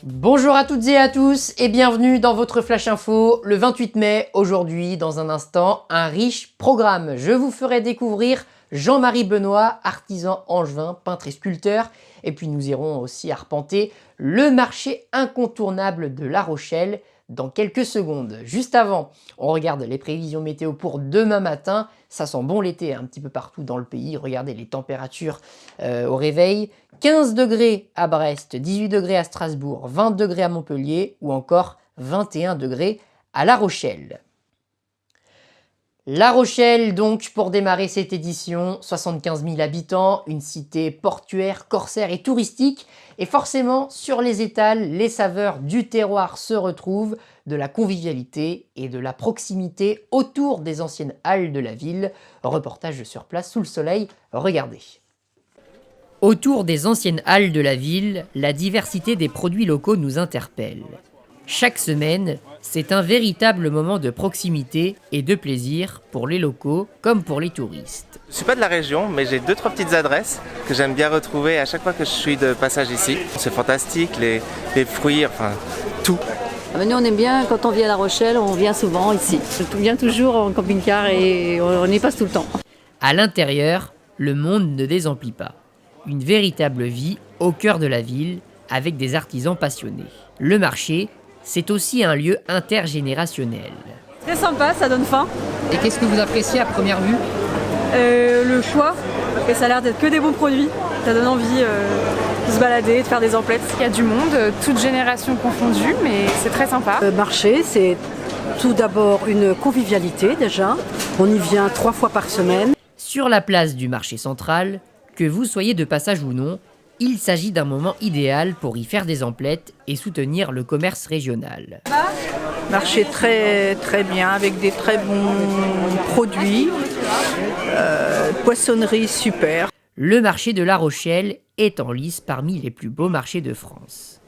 Bonjour à toutes et à tous et bienvenue dans votre Flash Info le 28 mai. Aujourd'hui, dans un instant, un riche programme. Je vous ferai découvrir Jean-Marie Benoît, artisan angevin, peintre et sculpteur. Et puis nous irons aussi arpenter le marché incontournable de La Rochelle dans quelques secondes. Juste avant, on regarde les prévisions météo pour demain matin. Ça sent bon l'été un petit peu partout dans le pays. Regardez les températures au réveil. 15 degrés à Brest, 18 degrés à Strasbourg, 20 degrés à Montpellier ou encore 21 degrés à La Rochelle. La Rochelle, donc, pour démarrer cette édition, 75 000 habitants, une cité portuaire, corsaire et touristique. Et forcément, sur les étals, les saveurs du terroir se retrouvent, de la convivialité et de la proximité autour des anciennes halles de la ville. Reportage sur place sous le soleil, regardez. Autour des anciennes halles de la ville, la diversité des produits locaux nous interpelle. Chaque semaine, c'est un véritable moment de proximité et de plaisir pour les locaux comme pour les touristes. Je ne suis pas de la région, mais j'ai 2-3 petites adresses que j'aime bien retrouver à chaque fois que je suis de passage ici. C'est fantastique, les fruits, enfin tout. Nous on aime bien, quand on vient à La Rochelle, on vient souvent ici. On vient toujours en camping-car et on y passe tout le temps. À l'intérieur, le monde ne désemplit pas. Une véritable vie au cœur de la ville avec des artisans passionnés. Le marché, c'est aussi un lieu intergénérationnel. Très sympa, ça donne faim. Et qu'est-ce que vous appréciez à première vue? Le choix, et ça a l'air d'être que des bons produits. Ça donne envie de se balader, de faire des emplettes. Il y a du monde, toutes générations confondues, mais c'est très sympa. Le marché, c'est tout d'abord une convivialité déjà. On y vient 3 fois par semaine. Sur la place du marché central, que vous soyez de passage ou non, il s'agit d'un moment idéal pour y faire des emplettes et soutenir le commerce régional. Marché très bien, avec des très bons produits, poissonnerie super. Le marché de La Rochelle est en lice parmi les plus beaux marchés de France.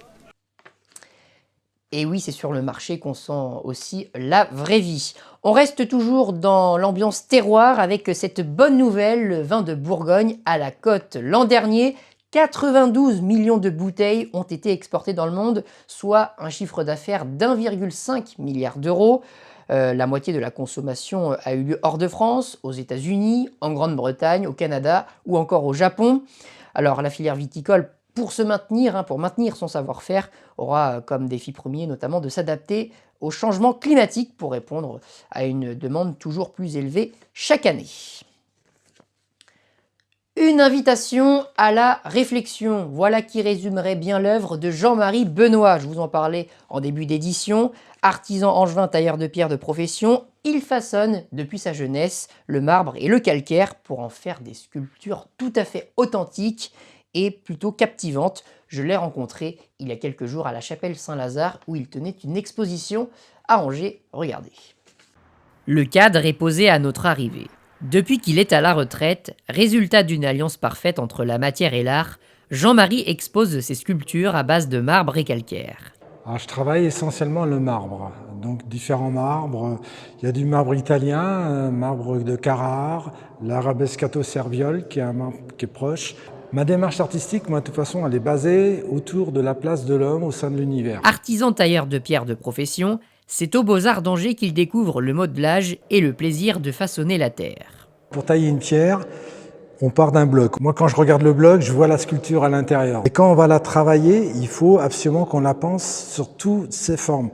Et oui, c'est sur le marché qu'on sent aussi la vraie vie. On reste toujours dans l'ambiance terroir avec cette bonne nouvelle, le vin de Bourgogne à la côte. L'an dernier, 92 millions de bouteilles ont été exportées dans le monde, soit un chiffre d'affaires d'1,5 milliard d'euros. La moitié de la consommation a eu lieu hors de France, aux États-Unis, en Grande-Bretagne, au Canada ou encore au Japon. Alors la filière viticole, pour se maintenir, pour maintenir son savoir-faire, aura comme défi premier notamment de s'adapter au changement climatique pour répondre à une demande toujours plus élevée chaque année. Une invitation à la réflexion, voilà qui résumerait bien l'œuvre de Jean-Marie Benoît. Je vous en parlais en début d'édition. Artisan angevin, tailleur de pierre de profession, il façonne depuis sa jeunesse le marbre et le calcaire pour en faire des sculptures tout à fait authentiques et plutôt captivantes. Je l'ai rencontré il y a quelques jours à la chapelle Saint-Lazare où il tenait une exposition à Angers. Regardez. Le cadre est posé à notre arrivée. Depuis qu'il est à la retraite, résultat d'une alliance parfaite entre la matière et l'art, Jean-Marie expose ses sculptures à base de marbre et calcaire. Alors, je travaille essentiellement le marbre, donc différents marbres. Il y a du marbre italien, marbre de Carrare, l'arabescato serviole qui est un marbre qui est proche. Ma démarche artistique, moi, de toute façon, elle est basée autour de la place de l'homme au sein de l'univers. Artisan tailleur de pierre de profession, c'est aux Beaux-Arts d'Angers qu'il découvre le modelage et le plaisir de façonner la terre. Pour tailler une pierre, on part d'un bloc. Moi, quand je regarde le bloc, je vois la sculpture à l'intérieur. Et quand on va la travailler, il faut absolument qu'on la pense sur toutes ses formes.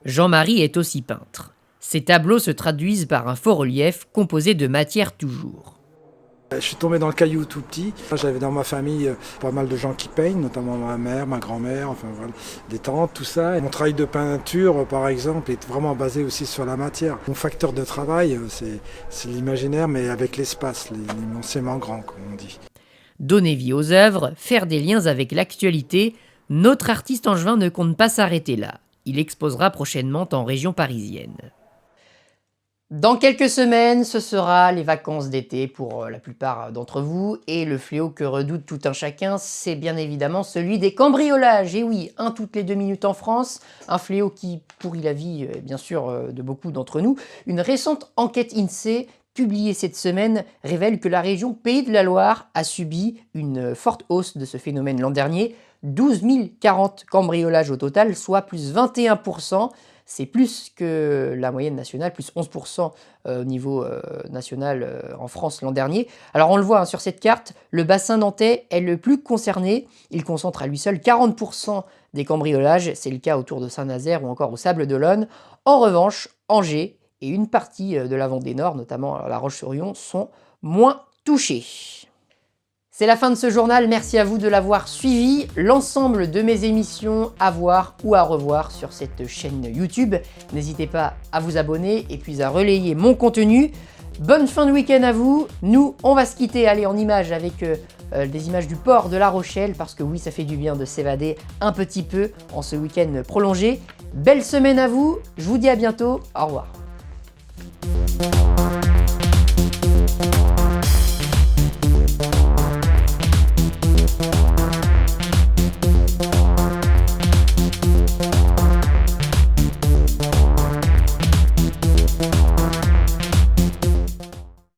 Jean-Marie est aussi peintre. Ses tableaux se traduisent par un faux relief composé de matière toujours. Je suis tombé dans le caillou tout petit. J'avais dans ma famille pas mal de gens qui peignent, notamment ma mère, ma grand-mère, enfin voilà, des tantes, tout ça. Et mon travail de peinture, par exemple, est vraiment basé aussi sur la matière. Mon facteur de travail, c'est l'imaginaire, mais avec l'espace, l'immensément grand, comme on dit. Donner vie aux œuvres, faire des liens avec l'actualité, notre artiste angevin ne compte pas s'arrêter là. Il exposera prochainement en région parisienne. Dans quelques semaines, ce sera les vacances d'été pour la plupart d'entre vous et le fléau que redoute tout un chacun, c'est bien évidemment celui des cambriolages. Et oui, un toutes les 2 minutes en France, un fléau qui pourrit la vie bien sûr de beaucoup d'entre nous. Une récente enquête INSEE publiée cette semaine révèle que la région Pays de la Loire a subi une forte hausse de ce phénomène l'an dernier. 12 040 cambriolages au total, soit plus 21%. C'est plus que la moyenne nationale, plus 11% au niveau national en France l'an dernier. Alors on le voit sur cette carte, le bassin nantais est le plus concerné. Il concentre à lui seul 40% des cambriolages. C'est le cas autour de Saint-Nazaire ou encore au Sables-d'Olonne. En revanche, Angers et une partie de la Vendée Nord, notamment La Roche-sur-Yon, sont moins touchés. C'est la fin de ce journal, merci à vous de l'avoir suivi. L'ensemble de mes émissions à voir ou à revoir sur cette chaîne YouTube. N'hésitez pas à vous abonner et puis à relayer mon contenu. Bonne fin de week-end à vous. Nous, on va se quitter, allez, en images avec des images du port de La Rochelle, parce que oui, ça fait du bien de s'évader un petit peu en ce week-end prolongé. Belle semaine à vous, je vous dis à bientôt, au revoir.